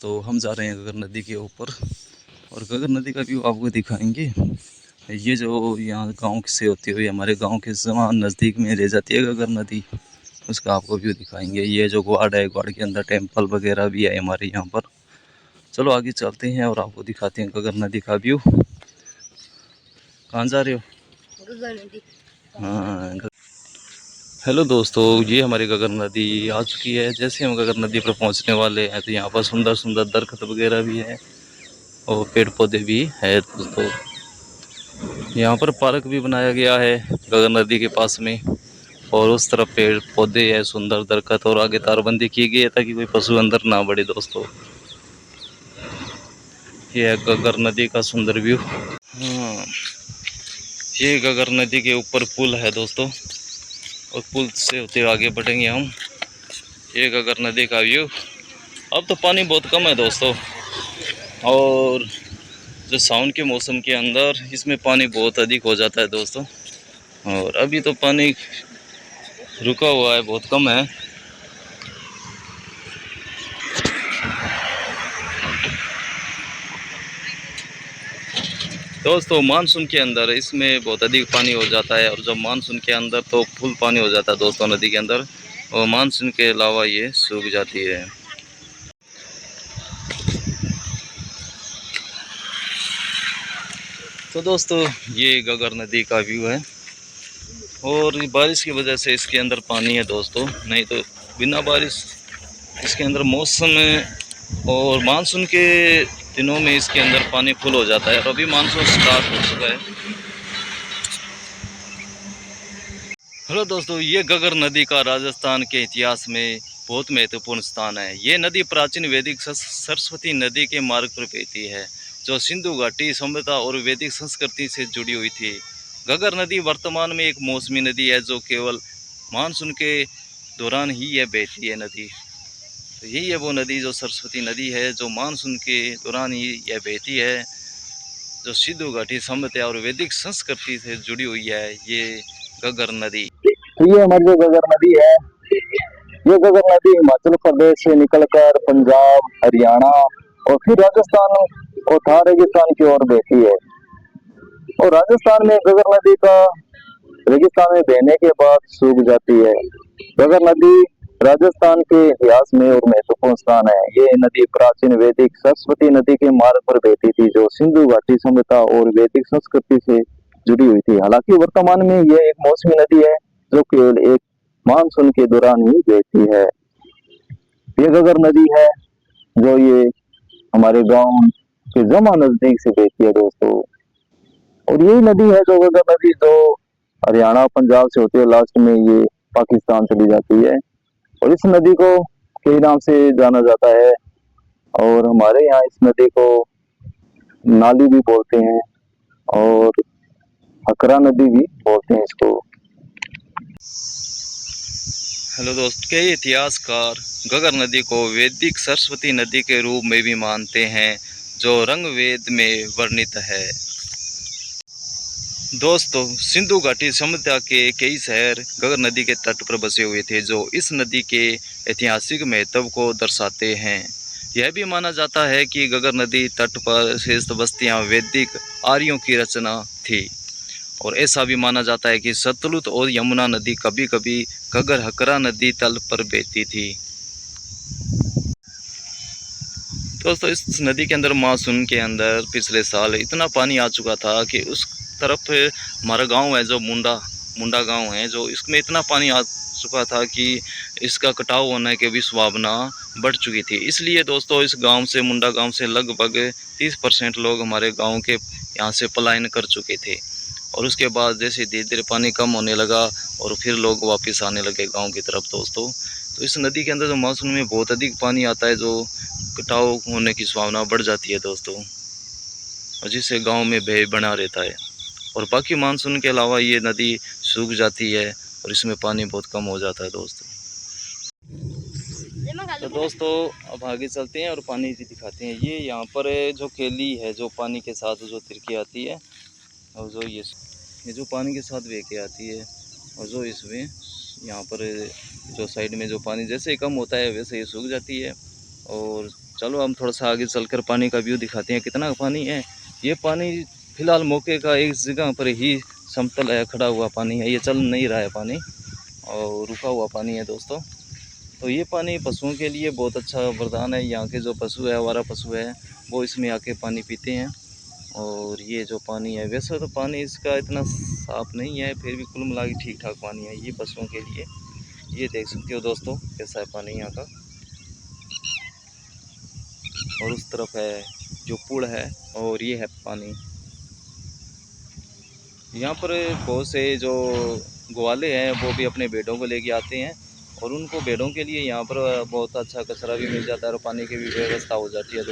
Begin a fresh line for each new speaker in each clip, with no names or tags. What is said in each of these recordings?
तो हम जा रहे हैं गगर नदी के ऊपर और गगर नदी का व्यू आपको दिखाएंगे। ये जो यहाँ गांव से होती हुई हमारे गांव के नज़दीक में रह जाती है गगर नदी, उसका आपको व्यू दिखाएंगे। ये जो ग्वाड़ है, ग्वाड़ के अंदर टेम्पल वगैरह भी है हमारे यहाँ पर। चलो आगे चलते हैं और आपको दिखाते हैं गगर नदी का व्यू। कहाँ जा रहे हो? गगर नदी। हाँ। हेलो दोस्तों, ये हमारी गगर नदी आ चुकी है। जैसे हम गगर नदी पर पहुंचने वाले हैं तो यहाँ पर सुंदर सुंदर दरख्त वगैरह भी है और पेड़ पौधे भी है दोस्तों। यहाँ पर पार्क भी बनाया गया है गगर नदी के पास में, और उस तरफ पेड़ पौधे है, सुंदर दरख्त, और आगे तारबंदी की गई है ताकि कोई पशु अंदर ना बढ़े दोस्तों। ये है गगर नदी का सुंदर व्यू। हाँ, ये गगर नदी के ऊपर पुल है दोस्तों, और पुल से होते हुए आगे बढ़ेंगे हम। ये गगर नदी का व्यू। अब तो पानी बहुत कम है दोस्तों, और जो सावन के मौसम के अंदर इसमें पानी बहुत अधिक हो जाता है दोस्तों, और अभी तो पानी रुका हुआ है, बहुत कम है। दोस्तों मानसून के अंदर इसमें बहुत अधिक पानी हो जाता है, और जब मानसून के अंदर तो फुल पानी हो जाता है दोस्तों नदी के अंदर, और मानसून के अलावा ये सूख जाती है। तो दोस्तों ये गगर नदी का व्यू है, और बारिश की वजह से इसके अंदर पानी है दोस्तों, नहीं तो बिना बारिश इसके अंदर मौसम और मानसून के दिनों में इसके अंदर पानी फुल हो जाता है। और अभी मानसून स्टार्ट हो चुका है। हेलो दोस्तों, ये गगर नदी का राजस्थान के इतिहास में बहुत महत्वपूर्ण स्थान है। ये नदी प्राचीन वैदिक सरस्वती नदी के मार्ग पर बहती है, जो सिंधु घाटी सभ्यता और वैदिक संस्कृति से जुड़ी हुई थी। गगर नदी वर्तमान में एक मौसमी नदी है, जो केवल मानसून के दौरान ही यह बहती है नदी। तो यही है वो नदी जो सरस्वती नदी है, जो मानसून के दौरान ही यह बहती है, जो सिंधु घाटी सभ्यता और वैदिक संस्कृति से जुड़ी हुई है ये गगर नदी।
तो ये हमारी जो गगर नदी है, ये गगर नदी हिमाचल प्रदेश से निकलकर पंजाब, हरियाणा और फिर राजस्थान और थार रेगिस्तान की ओर बहती है। और राजस्थान में गगर नदी का रेगिस्तान में बहने के बाद सूख जाती है। गगर नदी राजस्थान के इतिहास में और महत्वपूर्ण स्थान है। ये नदी प्राचीन वैदिक सरस्वती नदी के मार्ग पर बहती थी, जो सिंधु घाटी सभ्यता और वैदिक संस्कृति से जुड़ी हुई थी। हालांकि वर्तमान में यह एक मौसमी नदी है, जो केवल एक मानसून के दौरान ही बहती है। ये गगर नदी है जो ये हमारे गांव के जमा नजदीक से बहती है दोस्तों। और यही नदी है जो गगर नदी जो हरियाणा पंजाब से होती है, लास्ट में ये पाकिस्तान चली जाती है। और इस नदी को कई नाम से जाना जाता है, और हमारे यहाँ इस नदी को नाली भी बोलते हैं और हकरा नदी भी बोलते हैं इसको।
हेलो दोस्त, कई इतिहासकार गगर नदी को वैदिक सरस्वती नदी के रूप में भी मानते हैं, जो रंगवेद में वर्णित है। दोस्तों सिंधु घाटी सभ्यता के कई शहर गगर नदी के तट पर बसे हुए थे, जो इस नदी के ऐतिहासिक महत्व को दर्शाते हैं। यह भी माना जाता है कि गगर नदी तट पर शेष बस्तियां वैदिक आर्यों की रचना थी, और ऐसा भी माना जाता है कि सतलुज और यमुना नदी कभी कभी गगर हकरा नदी तल पर बहती थी। दोस्तों इस नदी के अंदर मानसून के अंदर पिछले साल इतना पानी आ चुका था कि उस तरफ हमारा गांव है जो मुंडा गांव है, जो इसमें इतना पानी आ चुका था कि इसका कटाव होने की भी संभावना बढ़ चुकी थी। इसलिए दोस्तों इस गांव से, मुंडा गांव से लगभग 30% लोग हमारे गांव के यहाँ से पलायन कर चुके थे। और उसके बाद जैसे धीरे धीरे पानी कम होने लगा और फिर लोग वापस आने लगे गांव की तरफ दोस्तों। तो इस नदी के अंदर जो मानसून में बहुत अधिक पानी आता है, जो कटाव होने की संभावना बढ़ जाती है दोस्तों, और जिससे गांव में भय बना रहता है। और बाकी मानसून के अलावा ये नदी सूख जाती है और इसमें पानी बहुत कम हो जाता है दोस्तों। तो दोस्तों अब आगे चलते हैं और पानी भी दिखाते हैं। ये यहाँ पर जो केली है, जो पानी के साथ जो तिरकी आती है, और जो ये जो पानी के साथ बह के आती है, और जो इसमें यहाँ पर जो साइड में जो पानी जैसे ही कम होता है वैसे ही सूख जाती है, और चलो हम थोड़ा सा आगे चलकर पानी का व्यू दिखाते हैं कितना पानी है। ये पानी फिलहाल मौके का एक जगह पर ही समतल है, खड़ा हुआ पानी है, ये चल नहीं रहा है पानी और रुका हुआ पानी है दोस्तों। तो ये पानी पशुओं के लिए बहुत अच्छा वरदान है। यहाँ के जो पशु है, आवारा पशु है, वो इसमें आके पानी पीते हैं। और ये जो पानी है, वैसे तो पानी इसका इतना साफ नहीं है, फिर भी कुल मिला के ठीक ठाक पानी है ये पशुओं के लिए। ये देख सकते हो दोस्तों कैसा है पानी यहाँ का। और उस तरफ है जो पुल है और ये है पानी। यहाँ पर बहुत से जो ग्वाले हैं वो भी अपने भेड़ों को लेके आते हैं और उनको भेड़ों के लिए यहाँ पर बहुत अच्छा कचरा भी मिल जाता है और पानी की भी व्यवस्था हो जाती है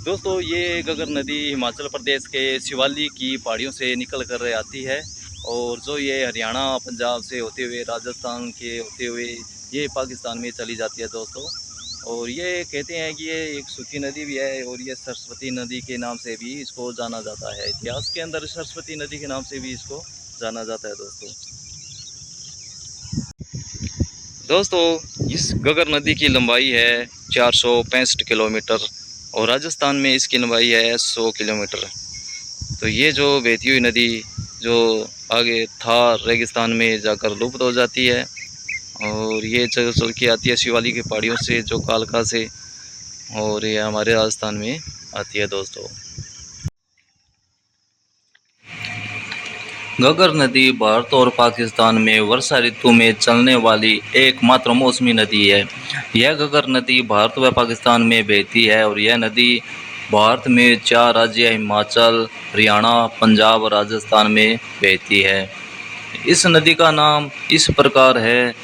दोस्तों ये गगर नदी हिमाचल प्रदेश के शिवालिक की पहाड़ियों से निकल कर आती है और जो ये हरियाणा पंजाब से होते हुए राजस्थान के होते हुए ये पाकिस्तान में चली जाती है दोस्तों। और ये कहते हैं कि ये एक सूखी नदी भी है और ये सरस्वती नदी के नाम से भी इसको जाना जाता है। इतिहास के अंदर सरस्वती नदी के नाम से भी इसको जाना जाता है दोस्तों इस गगर नदी की लंबाई है 465 किलोमीटर और राजस्थान में इसकी लंबाई है 100 किलोमीटर। तो ये जो बहती हुई नदी जो आगे थार रेगिस्तान में जाकर लुप्त हो जाती है और ये चल के आती है शिवालिक की पहाड़ियों से जो कालका से, और ये हमारे राजस्थान में आती है दोस्तों। गगर नदी भारत और पाकिस्तान में वर्षा ऋतु में चलने वाली एकमात्र मौसमी नदी है। यह गगर नदी भारत व पाकिस्तान में बहती है और यह नदी भारत में 4 राज्य हिमाचल, हरियाणा, पंजाब और राजस्थान में बहती है। इस नदी का नाम इस प्रकार है: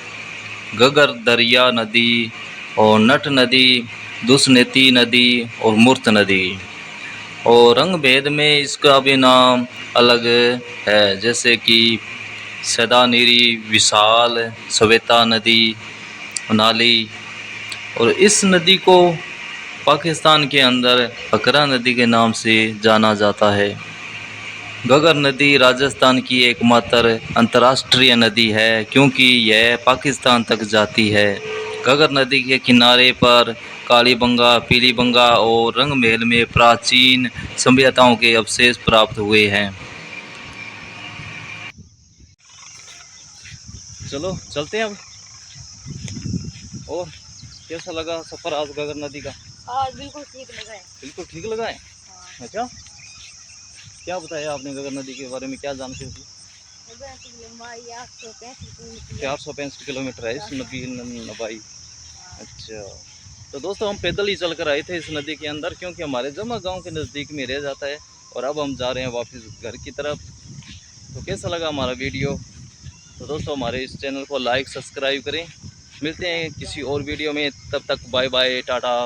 गगर दरिया नदी और नट नदी, दुष्नेती नदी और मूर्त नदी। और रंग भेद में इसका भी नाम अलग है, जैसे कि सदानीरी, विशाल, श्वेता नदी, नाली। और इस नदी को पाकिस्तान के अंदर अकरा नदी के नाम से जाना जाता है। गगर नदी राजस्थान की एकमात्र अंतर्राष्ट्रीय नदी है क्योंकि यह पाकिस्तान तक जाती है। गगर नदी के किनारे पर कालीबंगा, पीलीबंगा और रंगमहल में प्राचीन सभ्यताओं के अवशेष प्राप्त हुए हैं। चलो चलते हैं अब। और कैसा लगा सफर आज गगर नदी का?
आज बिल्कुल ठीक लगा है।
बिल्कुल ठीक लगा है। अच्छा, क्या बताया आपने गगर नदी के बारे में, क्या जानते थे? 465 किलोमीटर है इस नदी की लंबाई। अच्छा, तो दोस्तों हम पैदल ही चल कर आए थे इस नदी के अंदर क्योंकि हमारे जमा गांव के नज़दीक में रह जाता है और अब हम जा रहे हैं वापस घर की तरफ। तो कैसा लगा हमारा वीडियो? तो दोस्तों हमारे इस चैनल को लाइक सब्सक्राइब करें। मिलते हैं किसी और वीडियो में, तब तक बाय बाय, टाटा।